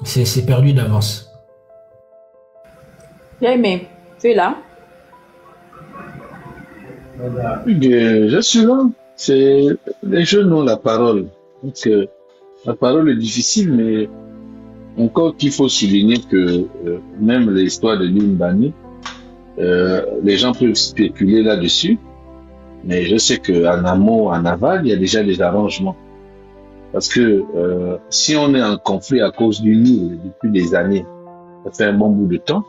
C'est perdu d'avance. Bien aimé, tu es là? Je suis là. Les jeunes ont la parole. Donc, la parole est difficile, mais encore qu'il faut souligner que même l'histoire de l'île Bani, les gens peuvent spéculer là-dessus, mais je sais qu'en amont, en aval, il y a déjà des arrangements. Parce que si on est en conflit à cause du Nil depuis des années, ça fait un bon bout de temps,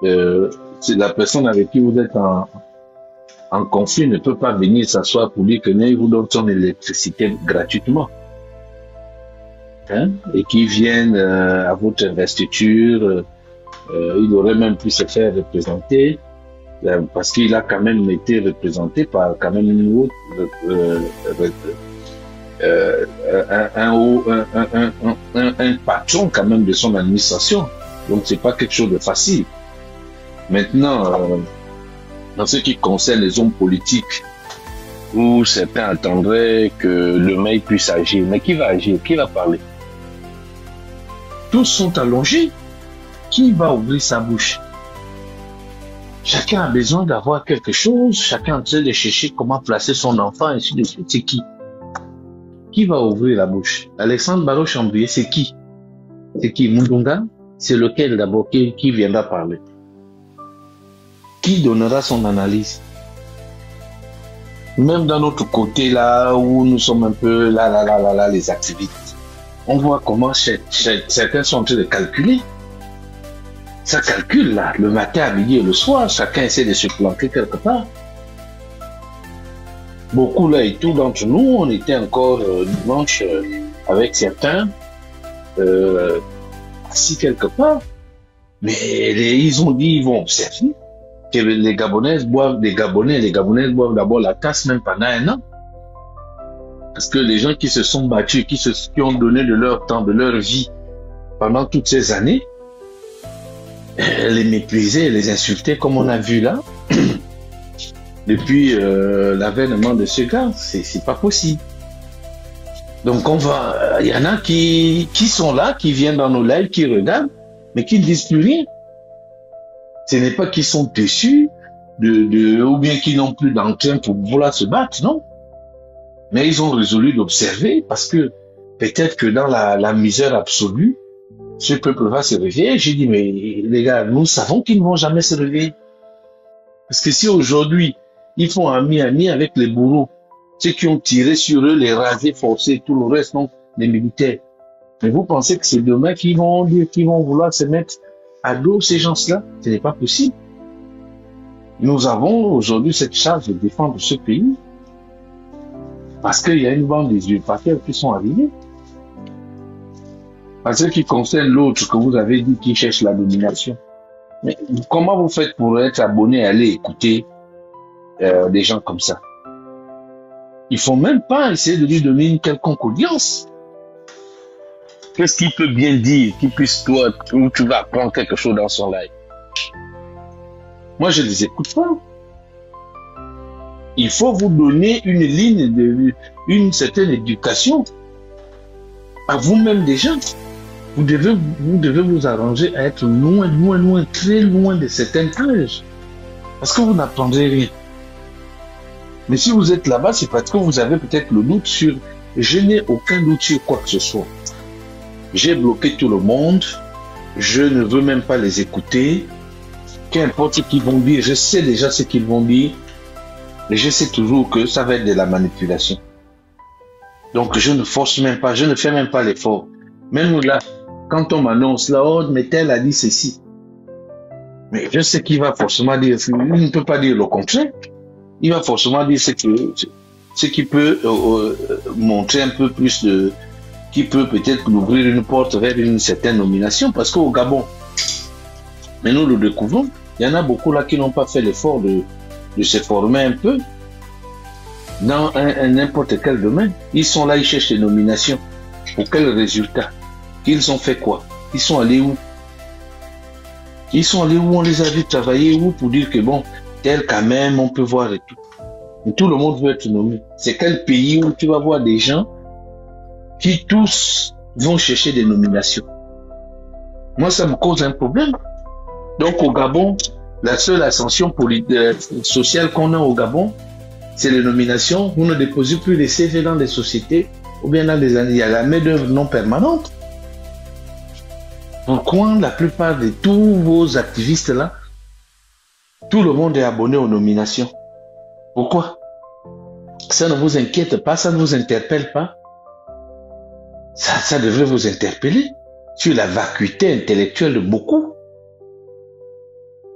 la personne avec qui vous êtes en conflit ne peut pas venir s'asseoir pour dire que il vous donne son électricité gratuitement. Hein? Et qui viennent à votre investiture, il aurait même pu se faire représenter, parce qu'il a quand même été représenté par quand même une autre, un patron quand même de son administration. Donc c'est pas quelque chose de facile. Maintenant, dans ce qui concerne les hommes politiques, où certains attendraient que le maire puisse agir, mais qui va agir? Qui va parler? Tous sont allongés. Qui va ouvrir sa bouche? Chacun a besoin d'avoir quelque chose, chacun est en train de chercher comment placer son enfant, et ainsi de suite. C'est qui? Qui va ouvrir la bouche? Alexandre Barreau-Chambrier, c'est qui? C'est qui? Mundunga? C'est lequel d'abord qui viendra parler? Qui donnera son analyse? Même dans notre côté là, où nous sommes un peu là, les activistes, on voit comment certains sont en train de calculer. Ça calcule là, le matin, à midi et le soir, chacun essaie de se planquer quelque part. Beaucoup là et tout d'entre nous, on était encore dimanche avec certains assis quelque part, mais ils ont dit ils vont observer que les Gabonaises boivent, les Gabonaises boivent d'abord la tasse même pendant un an. Parce que les gens qui se sont battus, qui ont donné de leur temps, de leur vie pendant toutes ces années, les mépriser, les insulter comme on a vu là, depuis l'avènement de ce gars, c'est pas possible. Donc il y en a qui sont là, qui viennent dans nos lives, qui regardent, mais qui ne disent plus rien. Ce n'est pas qu'ils sont déçus, ou bien qu'ils n'ont plus d'entrain pour vouloir se battre, non. Mais ils ont résolu d'observer parce que peut-être que dans la misère absolue, ce peuple va se réveiller. J'ai dit, mais les gars, nous savons qu'ils ne vont jamais se réveiller. Parce que si aujourd'hui, ils font ami avec les bourreaux, ceux qui ont tiré sur eux, les rasés forcés, tout le reste, non, les militaires. Mais vous pensez que c'est demain qu'ils vont dire, qu'ils vont vouloir se mettre à dos ces gens-là? Ce n'est pas possible. Nous avons aujourd'hui cette charge de défendre ce pays parce qu'il y a une bande des usurpateurs qui sont arrivés. En ce qui concerne l'autre que vous avez dit qui cherche la domination, mais comment vous faites pour être abonné et aller écouter des gens comme ça? Il faut même pas essayer de lui donner une quelconque audience. Qu'est-ce qu'il peut bien dire qui puisse toi, où tu vas apprendre quelque chose dans son live? Moi, je ne les écoute pas. Il faut vous donner une ligne, une certaine éducation à vous-même déjà. Vous devez vous arranger à être loin, très loin de certaines pages. Parce que vous n'apprendrez rien. Mais si vous êtes là-bas, c'est parce que vous avez peut-être le doute sur... Je n'ai aucun doute sur quoi que ce soit. J'ai bloqué tout le monde. Je ne veux même pas les écouter. Qu'importe ce qu'ils vont dire, je sais déjà ce qu'ils vont dire. Et je sais toujours que ça va être de la manipulation. Donc je ne force même pas, je ne fais même pas l'effort. Même là, quand on m'annonce là, oh, mais tel a dit ceci. Mais je sais qu'il va forcément dire, il ne peut pas dire le contraire. Il va forcément dire ce qui peut montrer un peu plus de... qui peut peut-être nous ouvrir une porte vers une certaine nomination. Parce qu'au Gabon, mais nous le découvrons, il y en a beaucoup là qui n'ont pas fait l'effort de se former un peu dans n'importe quel domaine. Ils sont là, ils cherchent des nominations. Pour quel résultat? Ils ont fait quoi? Ils sont allés où? Ils sont allés où? On les a vus travailler où pour dire que bon, tel quand même, on peut voir et tout. Et tout le monde veut être nommé. C'est quel pays où tu vas voir des gens qui tous vont chercher des nominations. Moi, ça me cause un problème. Donc, au Gabon, la seule ascension sociale qu'on a au Gabon, c'est les nominations. Vous ne déposez plus les CV dans des sociétés ou bien dans des années. Il y a la main-d'œuvre non permanente. Pourquoi la plupart de tous vos activistes là, tout le monde est abonné aux nominations? Pourquoi? Ça ne vous inquiète pas, ça ne vous interpelle pas? Ça devrait vous interpeller sur la vacuité intellectuelle de beaucoup.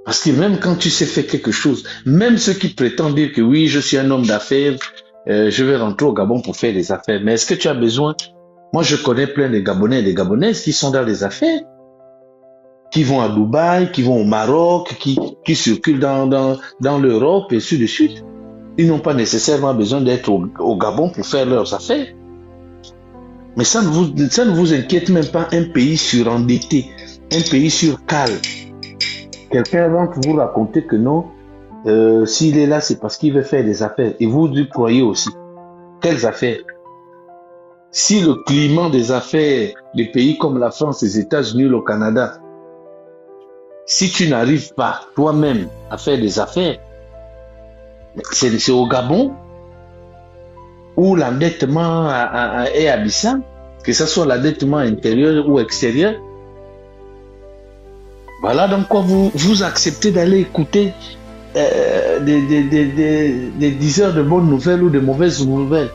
Parce que même quand tu sais faire quelque chose, même ceux qui prétendent dire que oui, je suis un homme d'affaires, je vais rentrer au Gabon pour faire des affaires. Mais est-ce que tu as besoin? Moi, je connais plein de Gabonais et de Gabonaises qui sont dans les affaires, qui vont à Dubaï, qui vont au Maroc, qui circulent dans l'Europe et ainsi de suite. Ils n'ont pas nécessairement besoin d'être au Gabon pour faire leurs affaires. Mais ça ne vous inquiète même pas, un pays surendetté, un pays surcale. Quelqu'un va vous raconter que non, s'il est là, c'est parce qu'il veut faire des affaires. Et vous y croyez aussi. Quelles affaires? Si le climat des affaires des pays comme la France, les États-Unis, le Canada, si tu n'arrives pas toi-même à faire des affaires, c'est au Gabon où l'endettement est abyssal, que ce soit l'endettement intérieur ou extérieur. Voilà donc quoi vous acceptez d'aller écouter des diseurs de bonnes nouvelles ou de mauvaises nouvelles.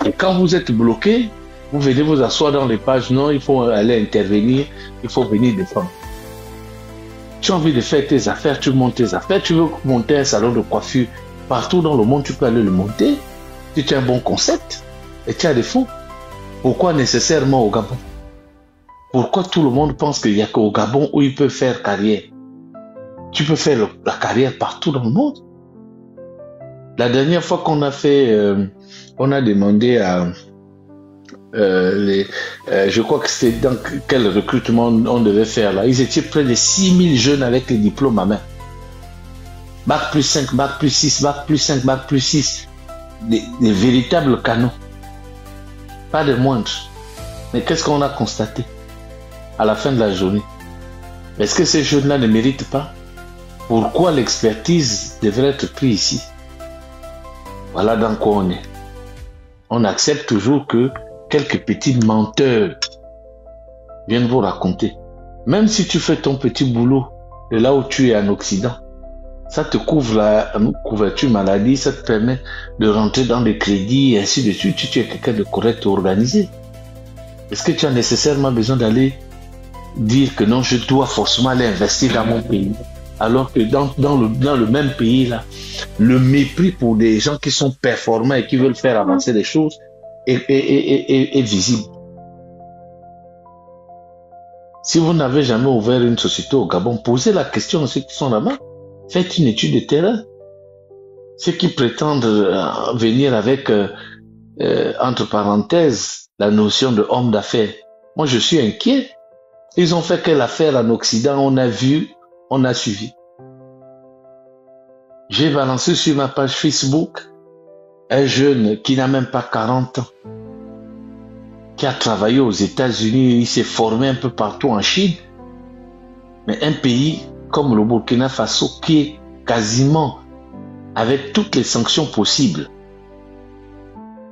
Et quand vous êtes bloqué, vous venez vous asseoir dans les pages, non, il faut aller intervenir, il faut venir défendre. Tu as envie de faire tes affaires, tu montes tes affaires, tu veux monter un salon de coiffure, partout dans le monde, tu peux aller le monter. Si tu as un bon concept et tu as des fonds, pourquoi nécessairement au Gabon? Pourquoi tout le monde pense qu'il n'y a qu'au Gabon où il peut faire carrière? Tu peux faire la carrière partout dans le monde. La dernière fois qu'on a fait, on a demandé à je crois que c'était dans quel recrutement on devait faire là. Ils étaient près de 6000 jeunes avec les diplômes à main. Bac plus 5, bac plus 6, bac plus 5, bac plus 6. Des véritables canons. Pas de moindre. Mais qu'est-ce qu'on a constaté à la fin de la journée? Est-ce que ces jeunes-là ne méritent pas? Pourquoi l'expertise devrait être prise ici? Voilà dans quoi on est. On accepte toujours que quelques petits menteurs viennent vous raconter. Même si tu fais ton petit boulot de là où tu es en Occident, ça te couvre la couverture maladie, ça te permet de rentrer dans des crédits et ainsi de suite. Si tu es quelqu'un de correct et organisé. Est-ce que tu as nécessairement besoin d'aller dire que non, je dois forcément aller investir dans mon pays? Alors que dans le même pays là, le mépris pour des gens qui sont performants et qui veulent faire avancer les choses est visible. Si vous n'avez jamais ouvert une société au Gabon, posez la question à ceux qui sont là-bas. Faites une étude de terrain. Ceux qui prétendent venir avec, entre parenthèses, la notion de homme d'affaires. Moi, je suis inquiet. Ils ont fait quelle affaire en Occident? On a vu, on a suivi. J'ai balancé sur ma page Facebook un jeune qui n'a même pas 40 ans, qui a travaillé aux États-Unis, il s'est formé un peu partout en Chine, mais un pays comme le Burkina Faso qui est quasiment avec toutes les sanctions possibles.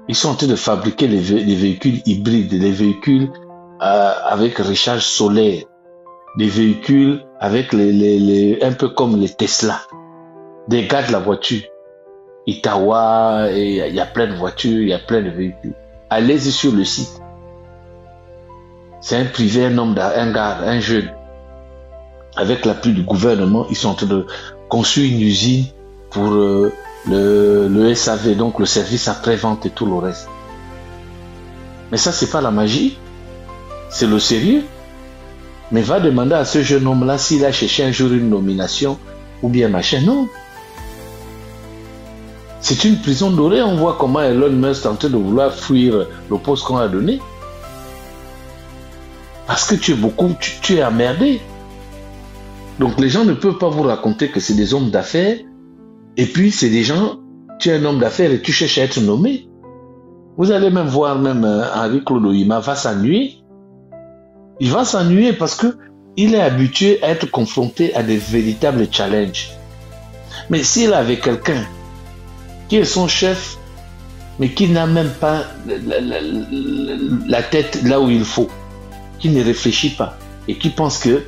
Ils sont en train de fabriquer les véhicules hybrides, les véhicules avec recharge solaire, des véhicules avec un peu comme les Tesla, des gars de la voiture. Itawa, il y a plein de voitures, il y a plein de véhicules. Allez-y sur le site. C'est un privé, un jeune. Avec l'appui du gouvernement, ils sont en train de construire une usine pour le SAV, donc le service après-vente et tout le reste. Mais ça, c'est pas la magie. C'est le sérieux. Mais va demander à ce jeune homme-là s'il a cherché un jour une nomination ou bien machin. Non. C'est une prison dorée. On voit comment Elon Musk est en train de vouloir fuir le poste qu'on a donné. Parce que tu es emmerdé. Donc les gens ne peuvent pas vous raconter que c'est des hommes d'affaires. Et puis c'est des gens, tu es un homme d'affaires et tu cherches à être nommé. Vous allez même voir même Henri-Claude Ohima va s'ennuyer. Il va s'ennuyer parce que il est habitué à être confronté à des véritables challenges. Mais s'il avait quelqu'un qui est son chef, mais qui n'a même pas la tête là où il faut, qui ne réfléchit pas et qui pense que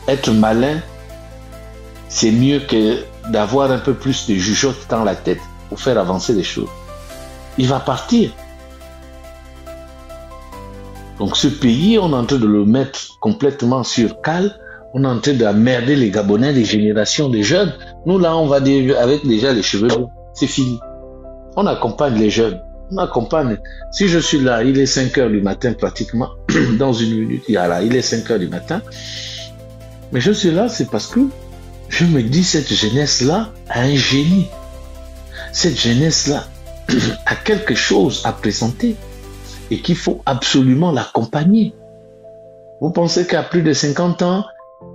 être malin, c'est mieux que d'avoir un peu plus de jugeote dans la tête pour faire avancer les choses, il va partir. Donc ce pays, on est en train de le mettre complètement sur cale. On est en train d'emmerder les Gabonais, les générations des jeunes. Nous là, on va dire avec déjà les cheveux blancs. C'est fini. On accompagne les jeunes. On accompagne. Si je suis là, il est 5 heures du matin pratiquement. Dans une minute, il est 5 heures du matin. Mais je suis là, c'est parce que je me dis, cette jeunesse-là a un génie. Cette jeunesse-là a quelque chose à présenter. Et qu'il faut absolument l'accompagner. Vous pensez qu'à plus de 50 ans,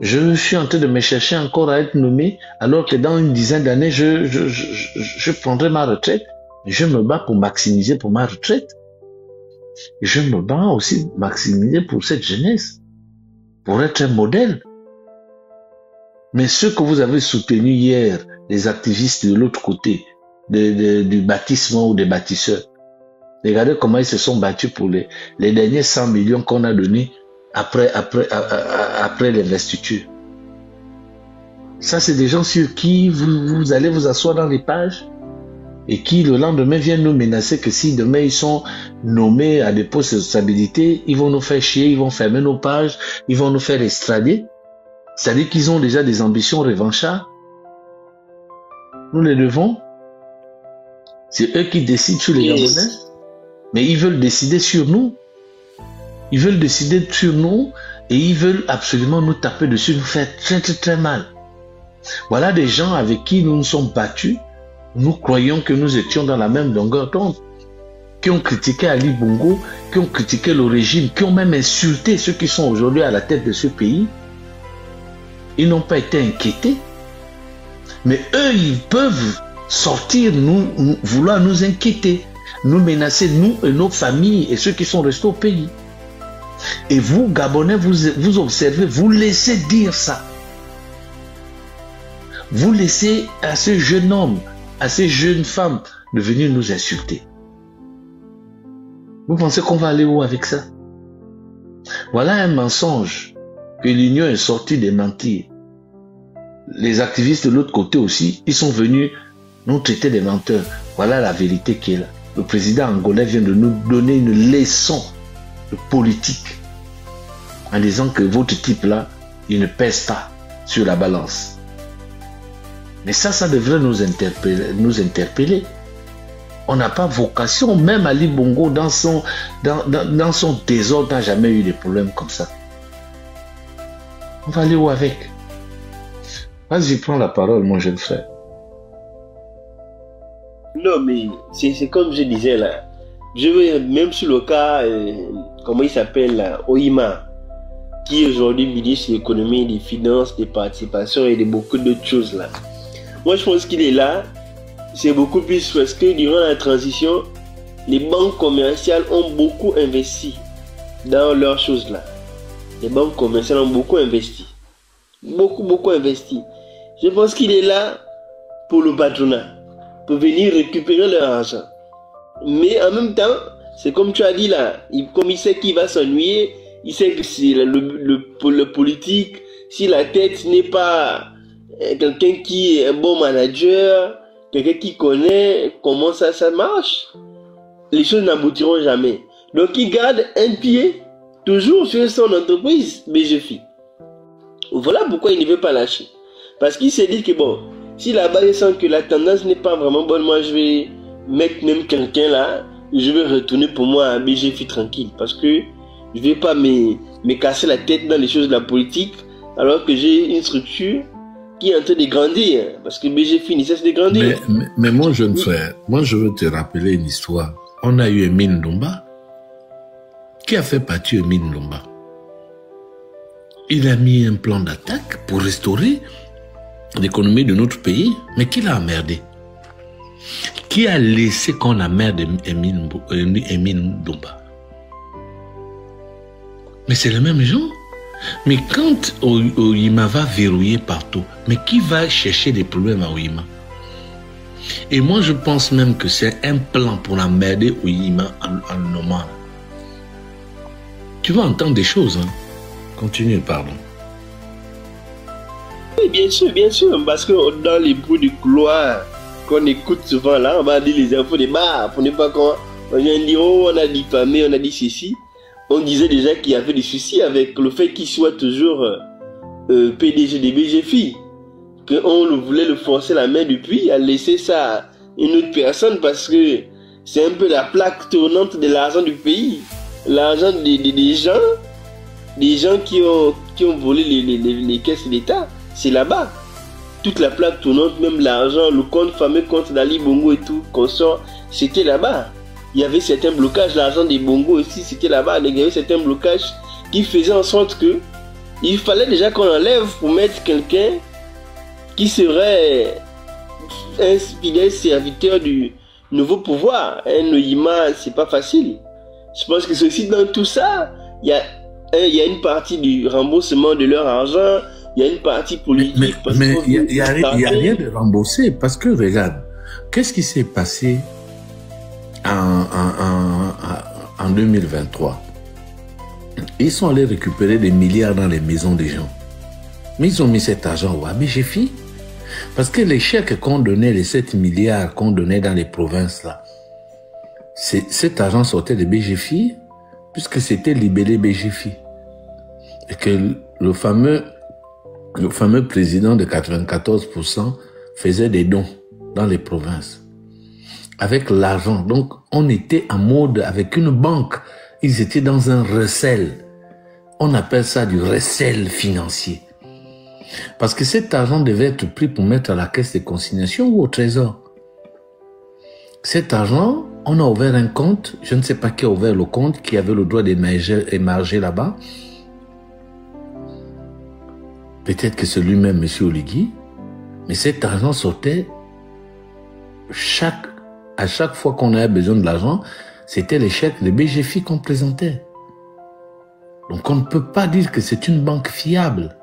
je suis en train de me chercher encore à être nommé, alors que dans une dizaine d'années, je prendrai ma retraite. Je me bats pour maximiser pour ma retraite. Je me bats aussi pour maximiser pour cette jeunesse, pour être un modèle. Mais ceux que vous avez soutenus hier, les activistes de l'autre côté, du bâtissement ou des bâtisseurs, regardez comment ils se sont battus pour les derniers 100 millions qu'on a donnés après l'investiture. Ça, c'est des gens sur qui vous allez vous asseoir dans les pages et qui, le lendemain, viennent nous menacer que si demain ils sont nommés à des postes de responsabilité, ils vont nous faire chier, ils vont fermer nos pages, ils vont nous faire extrader. C'est-à-dire qu'ils ont déjà des ambitions revanchards. Nous les devons. C'est eux qui décident sur les Gabonais. Mais ils veulent décider sur nous. Ils veulent décider sur nous et ils veulent absolument nous taper dessus, nous faire très très très mal. Voilà des gens avec qui nous nous sommes battus. Nous croyons que nous étions dans la même longueur d'onde. Qui ont critiqué Ali Bongo, qui ont critiqué le régime, qui ont même insulté ceux qui sont aujourd'hui à la tête de ce pays. Ils n'ont pas été inquiétés. Mais eux, ils peuvent sortir, vouloir nous inquiéter. Nous menacer, nous et nos familles et ceux qui sont restés au pays. Et vous, Gabonais, vous observez, vous laissez dire ça. Vous laissez à ce jeune homme, à ces jeunes femmes de venir nous insulter. Vous pensez qu'on va aller où avec ça? Voilà un mensonge que l'Union est sortie de mentir. Les activistes de l'autre côté aussi, ils sont venus nous traiter de menteurs. Voilà la vérité qui est là. Le président angolais vient de nous donner une leçon de politique en disant que votre type-là, il ne pèse pas sur la balance. Mais ça devrait nous interpeller. On n'a pas vocation, même Ali Bongo, dans son désordre, n'a jamais eu de problèmes comme ça. On va aller où avec? Vas-y, prends la parole, mon jeune frère. Non, mais c'est comme je disais là. Je veux, même sur le cas, comment il s'appelle là, Ohima, qui est aujourd'hui ministre de l'économie, des finances, des participations et de beaucoup d'autres choses là. Moi, je pense qu'il est là. C'est beaucoup plus parce que durant la transition, les banques commerciales ont beaucoup investi dans leurs choses là. Les banques commerciales ont beaucoup investi. Beaucoup investi. Je pense qu'il est là pour le patronat, pour venir récupérer leur argent. Mais en même temps, c'est comme tu as dit là, comme il sait qu'il va s'ennuyer, il sait que c'est le politique, si la tête n'est pas quelqu'un qui est un bon manager, quelqu'un qui connaît comment ça marche, les choses n'aboutiront jamais. Donc il garde un pied toujours sur son entreprise BGFI. Voilà pourquoi il ne veut pas lâcher. Parce qu'il s'est dit que bon, si là-bas il sent que la tendance n'est pas vraiment bonne, moi je vais mettre même quelqu'un là, je vais retourner pour moi à BGFI tranquille. Parce que je ne vais pas me casser la tête dans les choses de la politique, alors que j'ai une structure qui est en train de grandir. Parce que BGFI ne cesse de grandir. Mais mon jeune frère, moi je veux te rappeler une histoire. On a eu Emile Ndomba. Qui a fait partie Emile Ndomba? Il a mis un plan d'attaque pour restaurer l'économie de notre pays, mais qui l'a emmerdé? qui a laissé qu'on la mère d'Emine Domba. Mais c'est les mêmes gens. Mais quand Oyima va verrouiller partout, mais qui va chercher des problèmes à Oyima? Et moi, je pense même que c'est un plan pour emmerder Oyima en le nommant. Tu vas entendre des choses, hein? Continue, pardon. Oui, bien sûr, parce que dans les bruits du couloir qu'on écoute souvent là, on va dire les infos des bars, pour ne pas qu'on vient dire, oh, on a diffamé, on a dit ceci. On disait déjà qu'il y avait des soucis avec le fait qu'il soit toujours PDG des BGFI. Qu'on voulait le forcer la main depuis à laisser ça à une autre personne parce que c'est un peu la plaque tournante de l'argent du pays. L'argent des gens qui ont volé les caisses d'État, c'est là-bas. Toute la plaque tournante, même l'argent, le fameux compte d'Ali Bongo et tout, consort, c'était là-bas. Il y avait certains blocages, l'argent des Bongo aussi, c'était là-bas. Il y avait certains blocages qui faisaient en sorte que il fallait déjà qu'on enlève pour mettre quelqu'un qui serait un fidèle serviteur du nouveau pouvoir. Un Oyima, c'est pas facile. Je pense que c'est aussi dans tout ça, il y a une partie du remboursement de leur argent, il y a une partie politique. Mais il n'y a rien de remboursé parce que regarde, qu'est-ce qui s'est passé en 2023? Ils sont allés récupérer des milliards dans les maisons des gens. Mais ils ont mis cet argent au BGFI. Parce que les chèques qu'on donnait, les 7 milliards qu'on donnait dans les provinces là, cet argent sortait de BGFI, puisque c'était libellé BGFI. Et que le fameux président de 94% faisait des dons dans les provinces. Avec l'argent. Donc, on était en mode avec une banque. Ils étaient dans un recel. On appelle ça du recel financier. Parce que cet argent devait être pris pour mettre à la caisse de consignation ou au trésor. Cet argent, on a ouvert un compte. Je ne sais pas qui a ouvert le compte, qui avait le droit d'émarger là-bas. Peut-être que c'est lui-même, M. Oligui. Mais cet argent sortait à chaque fois qu'on avait besoin de l'argent, c'était les chèques de BGFI qu'on présentait. Donc on ne peut pas dire que c'est une banque fiable.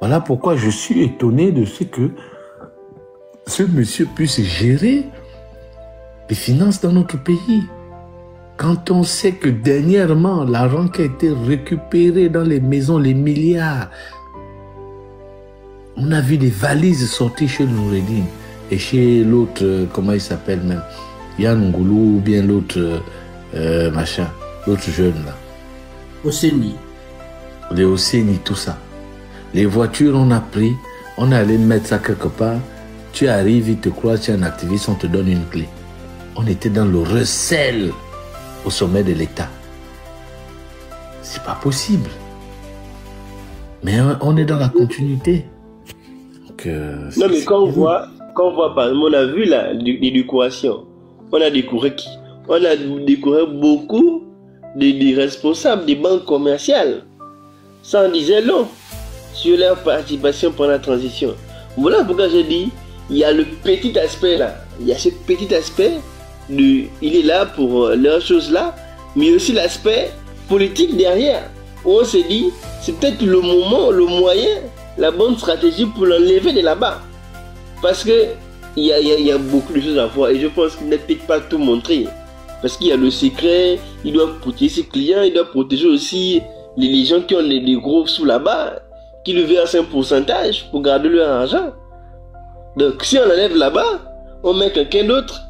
Voilà pourquoi je suis étonné de ce que ce monsieur puisse gérer les finances dans notre pays. Quand on sait que dernièrement, l'argent qui a été récupéré dans les maisons, les milliards, on a vu des valises sortir chez Noureddine et chez l'autre, comment il s'appelle même, Yann Ngoulou ou bien l'autre machin, l'autre jeune là. Oseni. Les Oseni, tout ça. Les voitures, on a pris, on est allé mettre ça quelque part. Tu arrives, ils te croient, tu es un activiste, on te donne une clé. On était dans le recel au sommet de l'État. C'est pas possible. Mais on est dans la continuité. Donc, non, mais quand on voit, par exemple, on a vu l'éducation, on a découvert qui? On a découvert beaucoup des responsables des banques commerciales. Ça en disait long sur leur participation pendant la transition. Voilà pourquoi je dis, il y a le petit aspect là. Il y a ce petit aspect, il est là pour leurs choses là, mais aussi l'aspect politique derrière. Où on s'est dit, c'est peut-être le moment, le moyen, la bonne stratégie pour l'enlever de là-bas. Parce que il y a beaucoup de choses à voir et je pense qu'il n'a peut-être pas tout montré. Parce qu'il y a le secret, il doit protéger ses clients, il doit protéger aussi les gens qui ont des gros sous là-bas, qui lui versent un pourcentage pour garder leur argent. Donc si on enlève là-bas, on met quelqu'un d'autre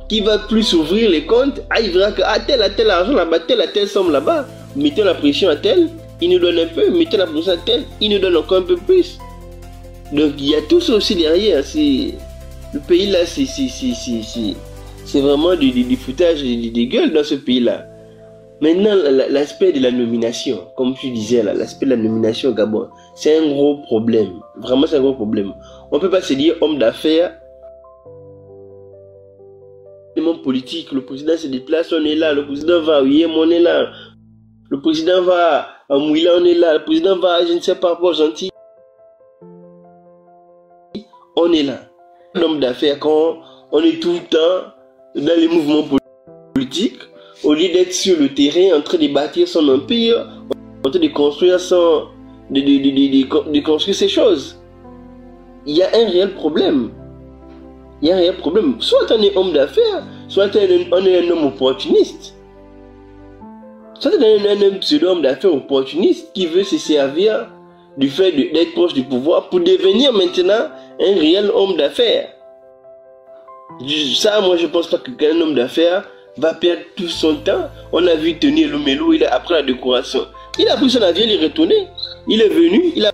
qui va plus ouvrir les comptes. Ah, il verra que tel argent là-bas, telle somme là-bas, mettons la pression à tel, il nous donne un peu, mettons la pression à tel, il nous donne encore un peu plus. Donc il y a tout ça aussi derrière. Le pays là, c'est vraiment du foutage des gueules dans ce pays là. Maintenant, l'aspect de la nomination, comme tu disais là, l'aspect de la nomination au Gabon, c'est un gros problème. Vraiment, c'est un gros problème. On ne peut pas se dire homme d'affaires, politique, le président se déplace, on est là, le président va à Uyem, on est là, le président va à Mouila, on est là, le président va à je ne sais pas quoi, gentil, on est là. L'homme d'affaires, quand on est tout le temps dans les mouvements politiques, au lieu d'être sur le terrain en train de bâtir son empire, en train de construire de construire ces choses. Il y a un réel problème. Il y a un réel problème. Soit on est homme d'affaires, soit on est un homme opportuniste. Soit on est un pseudo-homme d'affaires opportuniste qui veut se servir du fait d'être proche du pouvoir pour devenir maintenant un réel homme d'affaires. Ça, moi, je pense pas qu'un homme d'affaires va perdre tout son temps. On a vu Tony Elumelu, il a après la décoration. Il a pris son avion, il est retourné. Il est venu, il a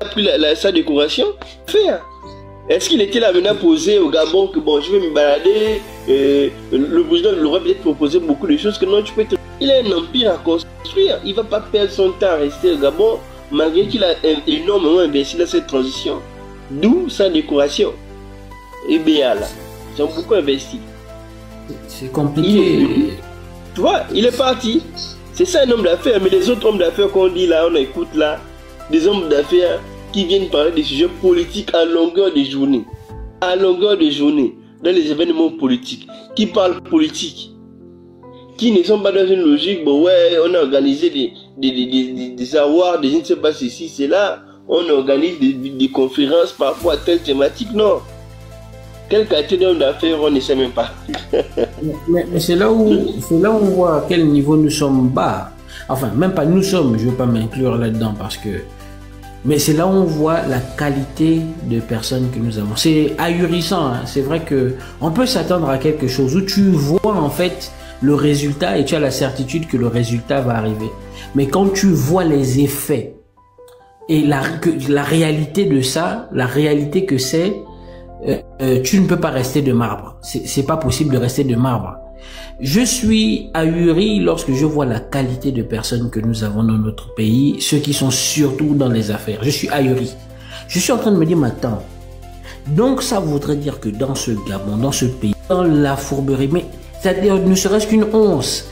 pris sa décoration. Faire. Est-ce qu'il était là maintenant posé au Gabon que bon, je vais me balader, le président lui aurait peut-être proposé beaucoup de choses que non, tu peux te... Il a un empire à construire. Il ne va pas perdre son temps à rester au Gabon malgré qu'il a énormément investi dans cette transition. D'où sa décoration. Et bien là, ils ont beaucoup investi. C'est compliqué. Tu vois, il est parti. C'est ça un homme d'affaires. Mais les autres hommes d'affaires qu'on dit là, on écoute là, des hommes d'affaires qui viennent parler des sujets politiques à longueur de journée. À longueur de journée, dans les événements politiques. Qui parlent politique. Qui ne sont pas dans une logique, bon ouais, on a organisé des awards, je ne sais pas si c'est là, on organise des conférences parfois à telle thématique, non. Quelle qualité d'homme d'affaires, on ne sait même pas. mais c'est là où on voit à quel niveau nous sommes bas. Enfin, même pas nous sommes, je ne veux pas m'inclure là-dedans parce que... Mais c'est là où on voit la qualité de personnes que nous avons. C'est ahurissant, hein. C'est vrai qu'on peut s'attendre à quelque chose où tu vois en fait le résultat et tu as la certitude que le résultat va arriver. Mais quand tu vois les effets et la réalité de ça, la réalité que c'est, tu ne peux pas rester de marbre. C'est pas possible de rester de marbre. Je suis ahuri lorsque je vois la qualité de personnes que nous avons dans notre pays, ceux qui sont surtout dans les affaires. Je suis ahuri. Je suis en train de me dire maintenant, donc ça voudrait dire que dans ce Gabon, dans ce pays, dans la fourberie, mais c'est-à-dire ne serait-ce qu'une once,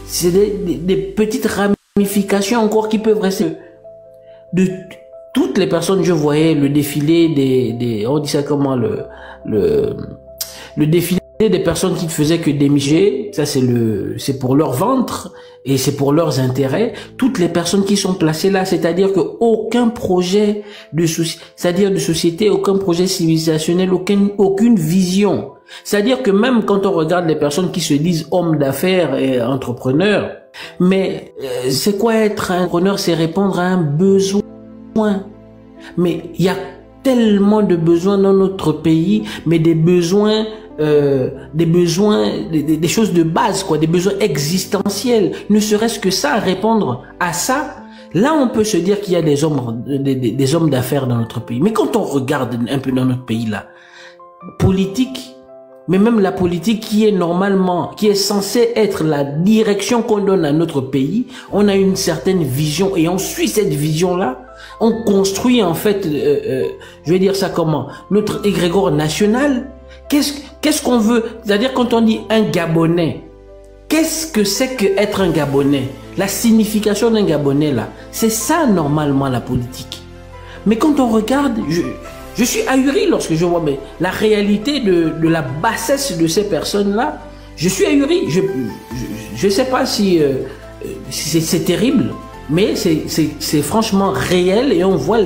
c'est des petites ramifications encore qui peuvent rester. De toutes les personnes, je voyais le défilé on dit ça comment, le défilé des personnes qui ne faisaient que démiger, ça c'est pour leur ventre et c'est pour leurs intérêts. Toutes les personnes qui sont placées là, c'est-à-dire que aucun projet de société, aucun projet civilisationnel, aucune vision. C'est-à-dire que même quand on regarde les personnes qui se disent hommes d'affaires et entrepreneurs, mais c'est quoi être un entrepreneur? C'est répondre à un besoin. Mais il y a tellement de besoins dans notre pays, mais des besoins, des choses de base, quoi, des besoins existentiels. Ne serait-ce que ça, répondre à ça, là on peut se dire qu'il y a des hommes d'affaires dans notre pays. Mais quand on regarde un peu dans notre pays là, politique, mais même la politique qui est censée être la direction qu'on donne à notre pays, on a une certaine vision et on suit cette vision-là. On construit en fait, je vais dire ça comment, notre égrégore national. Qu'est-ce qu'on veut? C'est-à-dire quand on dit un Gabonais, qu'est-ce que c'est que être un Gabonais? La signification d'un Gabonais là, c'est ça normalement la politique. Mais quand on regarde, je suis ahuri lorsque je vois la réalité de la bassesse de ces personnes-là. Je suis ahuri. Je sais pas si c'est terrible, mais c'est franchement réel et on voit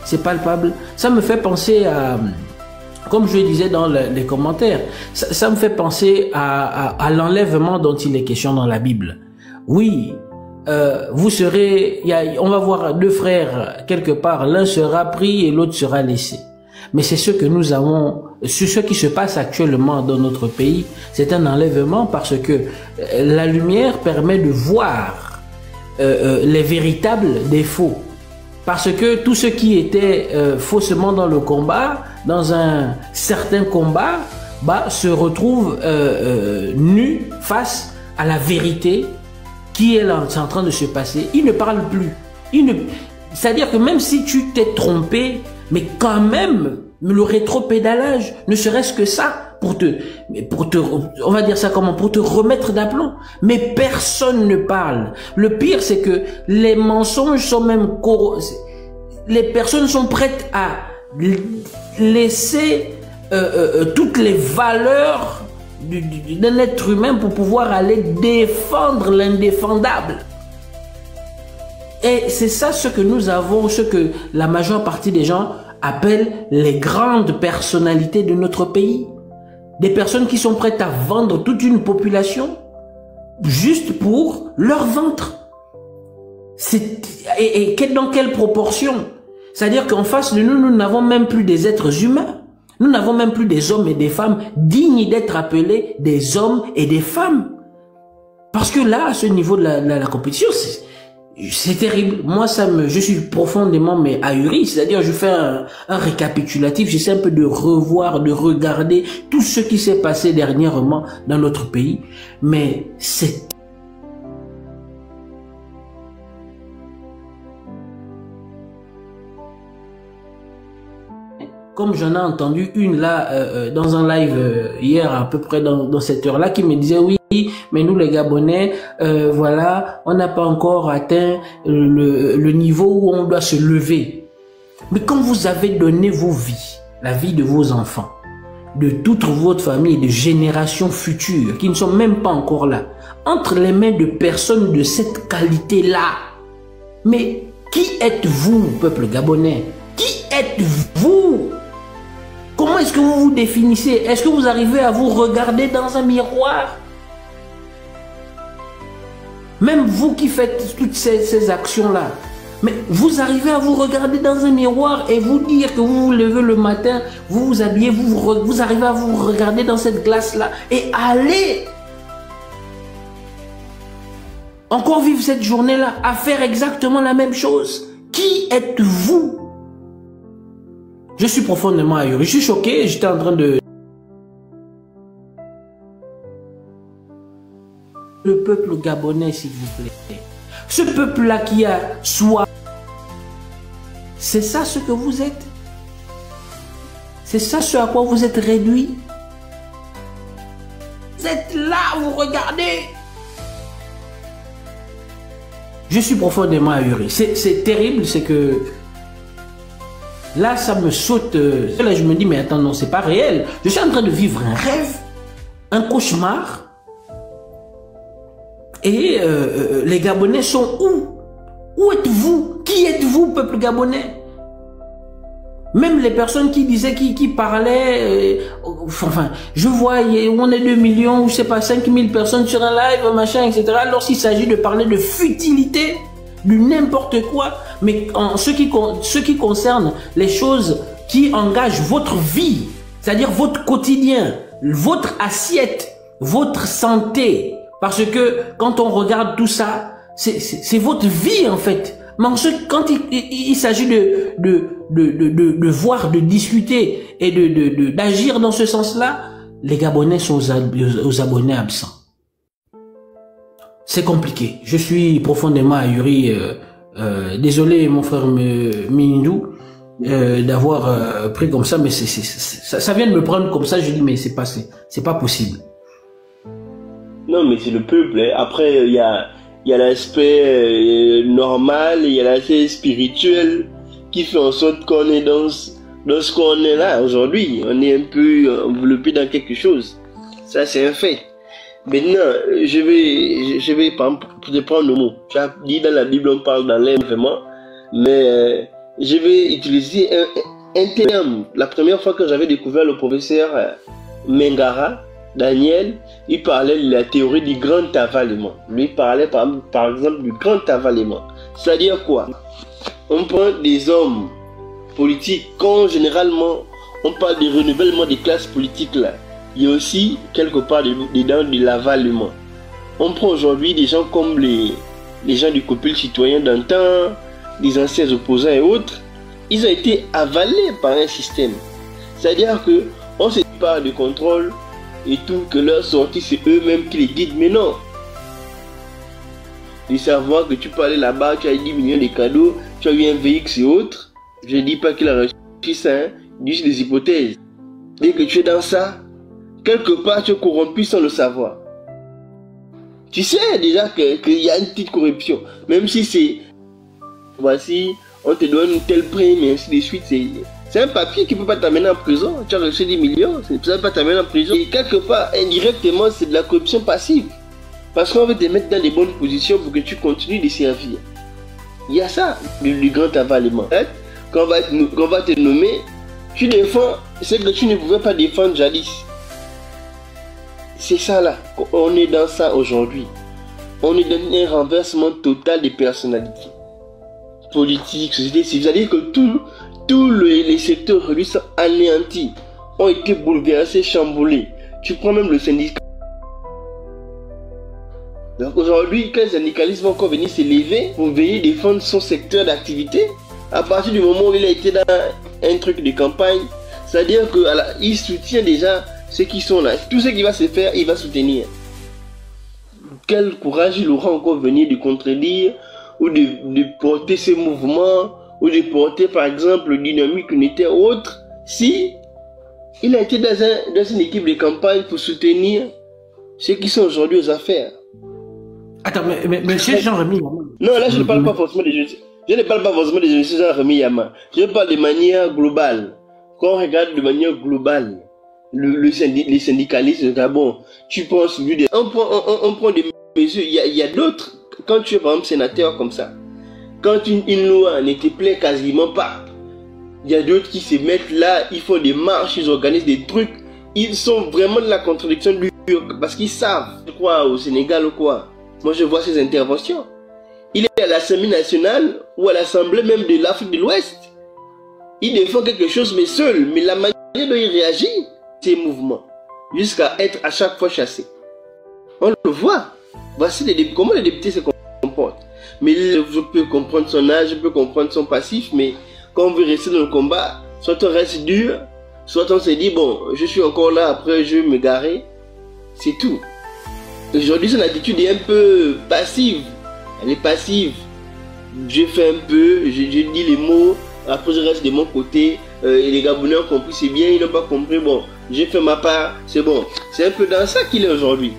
c'est palpable. Ça me fait penser à, comme je le disais dans les commentaires, ça me fait penser à l'enlèvement dont il est question dans la Bible. Oui, on va voir deux frères quelque part, l'un sera pris et l'autre sera laissé. Mais c'est ce que nous avons, ce qui se passe actuellement dans notre pays, c'est un enlèvement parce que la lumière permet de voir les véritables défauts. Parce que tous ceux qui étaient faussement dans le combat, dans un certain combat, se retrouvent nus face à la vérité qui est en train de se passer. Ils ne parlent plus. C'est-à-dire que même si tu t'es trompé, mais quand même, le rétropédalage, ne serait-ce que ça, on va dire ça comment, pour te remettre d'aplomb. Mais personne ne parle. Le pire, c'est que les mensonges sont même les personnes sont prêtes à laisser toutes les valeurs d'un être humain pour pouvoir aller défendre l'indéfendable. Et c'est ça ce que nous avons, ce que la majeure partie des gens appellent les grandes personnalités de notre pays. Des personnes qui sont prêtes à vendre toute une population juste pour leur ventre. Et dans quelle proportion? C'est-à-dire qu'en face de nous, nous n'avons même plus des êtres humains. Nous n'avons même plus des hommes et des femmes dignes d'être appelés des hommes et des femmes. Parce que là, à ce niveau de la compétition, c'est terrible. Moi, je suis profondément ahuri. C'est-à-dire, je fais un récapitulatif. J'essaie un peu de revoir, de regarder tout ce qui s'est passé dernièrement dans notre pays. Mais c'est comme j'en ai entendu une là dans un live hier à peu près dans cette heure-là qui me disait oui, mais nous les Gabonais, voilà, on n'a pas encore atteint le niveau où on doit se lever. Mais quand vous avez donné vos vies, la vie de vos enfants, de toute votre famille et de générations futures qui ne sont même pas encore là, entre les mains de personnes de cette qualité-là, mais qui êtes-vous, peuple gabonais? Qui êtes-vous? Comment est-ce que vous vous définissez? Est-ce que vous arrivez à vous regarder dans un miroir? Même vous qui faites toutes ces actions-là, mais vous arrivez à vous regarder dans un miroir et vous dire que vous vous levez le matin, vous vous habillez, vous arrivez à vous regarder dans cette glace-là et aller encore vivre cette journée-là, à faire exactement la même chose. Qui êtes-vous? Je suis profondément ahuri. Je suis choqué. J'étais en train de... Le peuple gabonais, s'il vous plaît. Ce peuple-là qui a soif. C'est ça ce que vous êtes. C'est ça ce à quoi vous êtes réduit. Vous êtes là, vous regardez. Je suis profondément ahuri. C'est terrible, c'est que... Là, ça me saute. Là, je me dis, mais attends, non, c'est pas réel. Je suis en train de vivre un rêve, un cauchemar. Et les Gabonais sont où? Où êtes-vous? Qui êtes-vous, peuple gabonais? Même les personnes qui disaient, qui parlaient, enfin, je vois, on est 2 millions, je sais pas, 5000 personnes sur un live, machin, etc. Lorsqu'il s'agit de parler de futilité, de n'importe quoi, mais en ce qui concerne les choses qui engagent votre vie, c'est-à-dire votre quotidien, votre assiette, votre santé, parce que quand on regarde tout ça, c'est votre vie en fait. Mais quand il s'agit de voir, de discuter et d'agir dans ce sens-là, les Gabonais sont aux abonnés absents. C'est compliqué. Je suis profondément ahuri. Désolé, mon frère Mindou, d'avoir pris comme ça, mais ça vient de me prendre comme ça. Je dis, mais c'est pas possible. Non, mais c'est le peuple. Hein. Après, il y a l'aspect normal, il y a l'aspect spirituel qui fait en sorte qu'on est dans ce qu'on est là aujourd'hui. On est un peu enveloppé dans quelque chose. Ça, c'est un fait. Maintenant, je vais prendre le mot. Tu as dit dans la Bible, on parle d'enlèvement, mais je vais utiliser un terme. La première fois que j'avais découvert le professeur Mengara, Daniel, il parlait de la théorie du grand avalement. Lui parlait par exemple du grand avalement. C'est-à-dire quoi? On prend des hommes politiques, quand généralement on parle du renouvellement des classes politiques là. Il y a aussi quelque part dedans de l'avalement. On prend aujourd'hui des gens comme les gens du copil citoyen d'antan, des anciens opposants et autres. Ils ont été avalés par un système. C'est-à-dire que on se sépare de contrôle et tout, que leur sortie c'est eux-mêmes qui les guident. Mais non. De savoir que tu peux aller là-bas, tu as 10 millions de cadeaux, tu as eu un VX et autres. Je ne dis pas qu'il a réussi ça, hein. Juste des hypothèses. Dès que tu es dans ça, quelque part tu es corrompu sans le savoir. Tu sais déjà qu'il y a une petite corruption. Même si c'est, voici, on te donne tel prix, mais ainsi de suite, C'est un papier qui ne peut pas t'amener en prison. Tu as reçu 10 millions, ça ne peut pas t'amener en prison. Et quelque part, indirectement, c'est de la corruption passive. Parce qu'on veut te mettre dans des bonnes positions pour que tu continues de servir. Il y a ça, du grand avalement. Quand on va te nommer, tu défends ce que tu ne pouvais pas défendre jadis. C'est ça là. On est dans ça aujourd'hui. On est dans un renversement total des personnalités. Politique, société civile. C'est-à-dire que tous les secteurs aujourd'hui sont anéantis, ont été bouleversés, chamboulés. Tu prends même le syndicat. Donc aujourd'hui, quand les syndicalistes vont encore venir s'élever pour venir défendre son secteur d'activité, à partir du moment où il a été dans un truc de campagne, c'est-à-dire qu'il soutient déjà ceux qui sont là. Tout ce qui va se faire, il va soutenir. Quel courage il aura encore venir de contredire ou de porter ces mouvements ou de porter par exemple le dynamique unitaire ou autre si il a été dans une équipe de campagne pour soutenir ceux qui sont aujourd'hui aux affaires. Attends, mais monsieur Jean-Rémy Yama. Non, là je ne parle pas forcément des jeunes. Je ne parle pas forcément des jeunes Jean-Rémy Yama. Je parle de manière globale. Quand on regarde de manière globale les syndicalistes, bon, tu penses lui, on prend des mesures. Il y a d'autres. Quand tu es par exemple sénateur comme ça, quand une loi ne te plaît quasiment pas, il y a d'autres qui se mettent là, ils font des marches, ils organisent des trucs, ils sont vraiment de la contradiction dure parce qu'ils savent, je crois au Sénégal ou quoi. Moi je vois ces interventions. Il est à l'Assemblée nationale ou à l'Assemblée même de l'Afrique de l'Ouest. Il défend quelque chose mais seul, mais la manière dont il réagit, ces mouvements, jusqu'à être à chaque fois chassé. On le voit. Voici comment les députés se comportent. Mais je peux comprendre son âge, je peux comprendre son passif, mais quand on veut rester dans le combat, soit on reste dur, soit on se dit, bon, je suis encore là, après je vais me garer. C'est tout. Aujourd'hui, son attitude est un peu passive. Elle est passive. Je fais un peu, je dis les mots, après je reste de mon côté. Et les Gabonais ont compris, c'est bien, ils n'ont pas compris, bon, j'ai fait ma part, c'est bon. C'est un peu dans ça qu'il est aujourd'hui.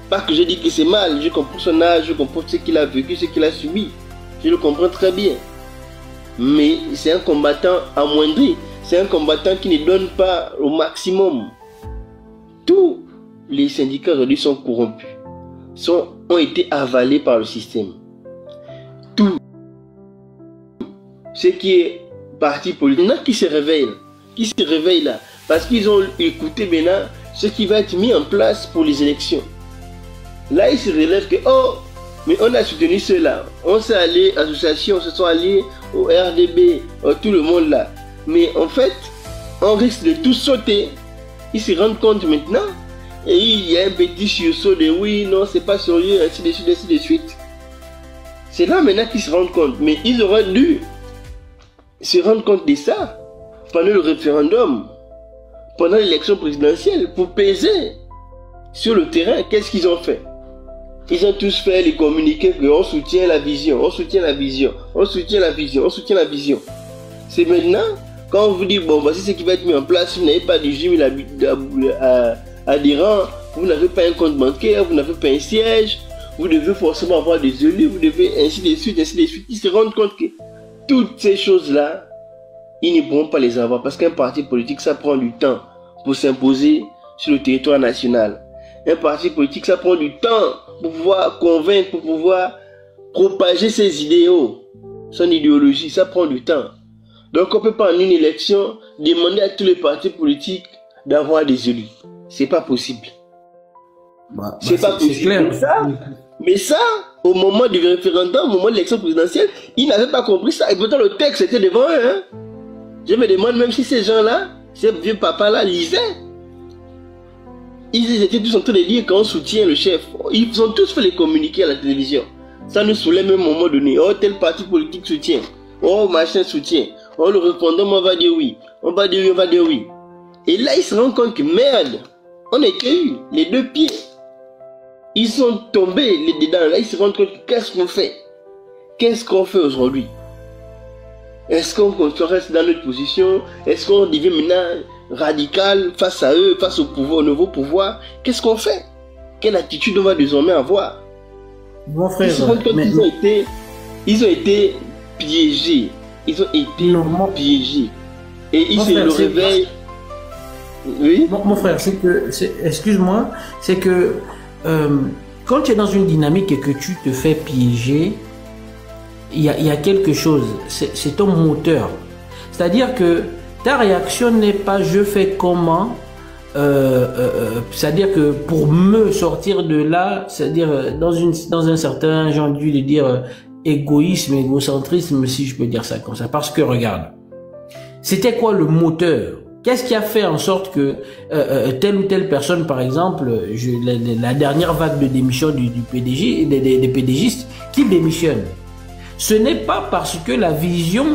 Pas que je dis que c'est mal, je comprends son âge, je comprends ce qu'il a vécu, ce qu'il a subi. Je le comprends très bien. Mais c'est un combattant amoindri. C'est un combattant qui ne donne pas au maximum. Tous les syndicats aujourd'hui sont corrompus. Ont été avalés par le système. Tout ce qui est parti politique, il y en a qui se réveillent là. Parce qu'ils ont écouté maintenant ce qui va être mis en place pour les élections. Là, ils se relèvent que, oh, mais on a soutenu ceux-là. On s'est allé, association, on se sont allés au RDB, tout le monde là. Mais en fait, on risque de tout sauter. Ils se rendent compte maintenant. Et il y a un petit sursaut de oui, non, c'est pas sérieux, ainsi de suite, ainsi de suite. C'est là maintenant qu'ils se rendent compte. Mais ils auraient dû se rendre compte de ça pendant le référendum, pendant l'élection présidentielle, pour peser sur le terrain. Qu'est-ce qu'ils ont fait? Ils ont tous fait les communiqués qu'on soutient la vision, on soutient la vision, on soutient la vision, on soutient la vision. C'est maintenant, quand on vous dit, bon, voici ce qui va être mis en place, vous n'avez pas de 10 000 adhérents, vous n'avez pas un compte bancaire, vous n'avez pas un siège, vous devez forcément avoir des élus, vous devez ainsi de suite, ainsi de suite. Ils se rendent compte que toutes ces choses-là, ils ne pourront pas les avoir parce qu'un parti politique, ça prend du temps pour s'imposer sur le territoire national. Un parti politique, ça prend du temps pour pouvoir convaincre, pour pouvoir propager ses idéaux, son idéologie, ça prend du temps. Donc on ne peut pas en une élection demander à tous les partis politiques d'avoir des élus. C'est pas possible. C'est pas possible. Mais ça, au moment du référendum, au moment de l'élection présidentielle, ils n'avaient pas compris ça. Et pourtant le texte était devant eux. Hein? Je me demande même si ces gens-là, ces vieux papas-là lisaient. Ils étaient tous en train de dire qu'on soutient le chef. Ils ont tous fait les communiqués à la télévision. Ça nous soulève même à un moment donné. Oh, tel parti politique soutient. Oh, machin soutient. Oh, le référendum, on va dire oui. On va dire oui, on va dire oui. Et là, ils se rendent compte que merde, on était eu les deux pieds. Ils sont tombés les dedans. Là, ils se rendent compte que qu'est-ce qu'on fait? Qu'est-ce qu'on fait aujourd'hui? Est-ce qu'on reste dans notre position? Est-ce qu'on devient maintenant radical face à eux, face au pouvoir, au nouveau pouvoir? Qu'est-ce qu'on fait? Quelle attitude on va désormais avoir? Mon frère, ils se rendent compte qu'ils ont été piégés. Ils ont été piégés. Et il se le réveille. Oui. Mon frère, excuse-moi, c'est que quand tu es dans une dynamique et que tu te fais piéger, il y a quelque chose, c'est ton moteur. C'est-à-dire que ta réaction n'est pas je fais comment, c'est-à-dire que pour me sortir de là, c'est-à-dire dans un certain, j'ai envie de dire, égoïsme, égocentrisme, si je peux dire ça comme ça. Parce que regarde, c'était quoi le moteur? Qu'est-ce qui a fait en sorte que telle ou telle personne, par exemple, la dernière vague de démission du PDG, des PDGistes, qui démissionnent? Ce n'est pas parce que la vision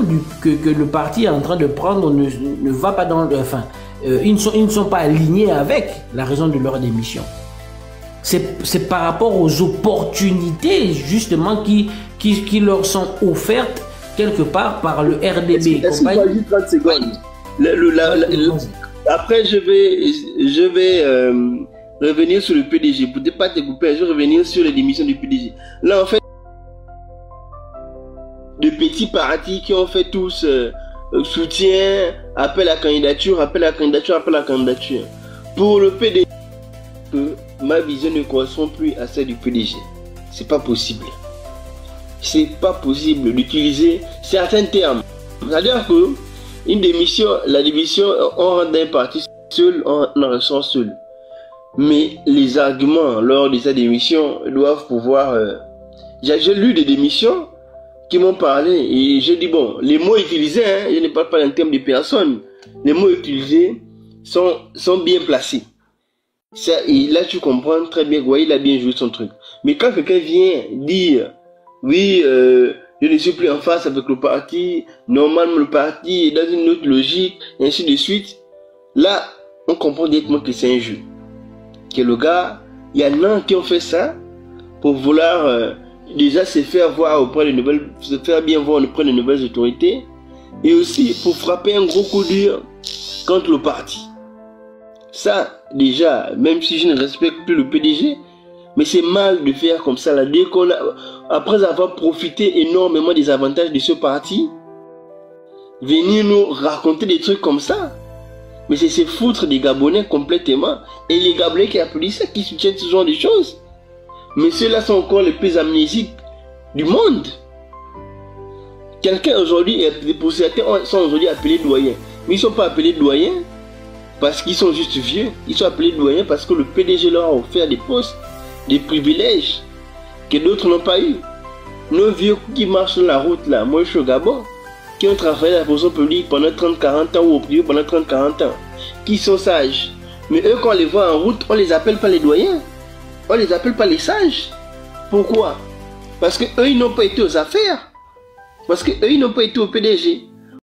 que le parti est en train de prendre ne va pas dans le... Enfin, ils ne sont pas alignés avec la raison de leur démission. C'est par rapport aux opportunités, justement, qui leur sont offertes quelque part par le RDB. Est-ce qu'il faut juste 30 secondes? Après, je vais revenir sur le PDG. Pour ne pas te couper, je vais revenir sur les démissions du PDG. Là, en fait, de petits partis qui ont fait tous soutien, appel à candidature, appel à candidature, appel à candidature. Pour le PDG, ma vision ne correspond plus à celle du PDG. C'est pas possible. C'est pas possible d'utiliser certains termes. C'est-à-dire que une démission, la démission, on rentre d'un parti seul, on en ressort seul. Mais les arguments lors de sa démission doivent pouvoir... J'ai lu des démissions qui m'ont parlé et j'ai dit, bon, les mots utilisés, hein, je ne parle pas en termes de personnes, les mots utilisés sont bien placés. Ça, et là, tu comprends très bien, ouais, il a bien joué son truc. Mais quand quelqu'un vient dire, oui, je ne suis plus en face avec le parti, normalement le parti est dans une autre logique, et ainsi de suite, là, on comprend directement que c'est un jeu. Que le gars, il y en a qui ont fait ça pour vouloir déjà se faire voir auprès de nouvelles, se faire bien voir auprès de nouvelles autorités, et aussi pour frapper un gros coup dur contre le parti. Ça, déjà, même si je ne respecte plus le PDG, mais c'est mal de faire comme ça, là, dès qu'on a, après avoir profité énormément des avantages de ce parti, venir nous raconter des trucs comme ça. Mais c'est se foutre des Gabonais complètement. Et les Gabonais qui applaudissent ça, qui soutiennent ce genre de choses. Mais ceux-là sont encore les plus amnésiques du monde. Quelqu'un aujourd'hui, pour certains sont aujourd'hui appelés doyens. Mais ils ne sont pas appelés doyens parce qu'ils sont juste vieux. Ils sont appelés doyens parce que le PDG leur a offert des postes, des privilèges que d'autres n'ont pas eu. Nos vieux qui marchent sur la route là, moi je suis au Gabon, qui ont travaillé à la fonction publique pendant 30-40 ans ou au privé pendant 30-40 ans, qui sont sages. Mais eux, quand on les voit en route, on les appelle pas les doyens, on les appelle pas les sages. Pourquoi? Parce que eux, ils n'ont pas été aux affaires. Parce que eux, ils n'ont pas été au PDG.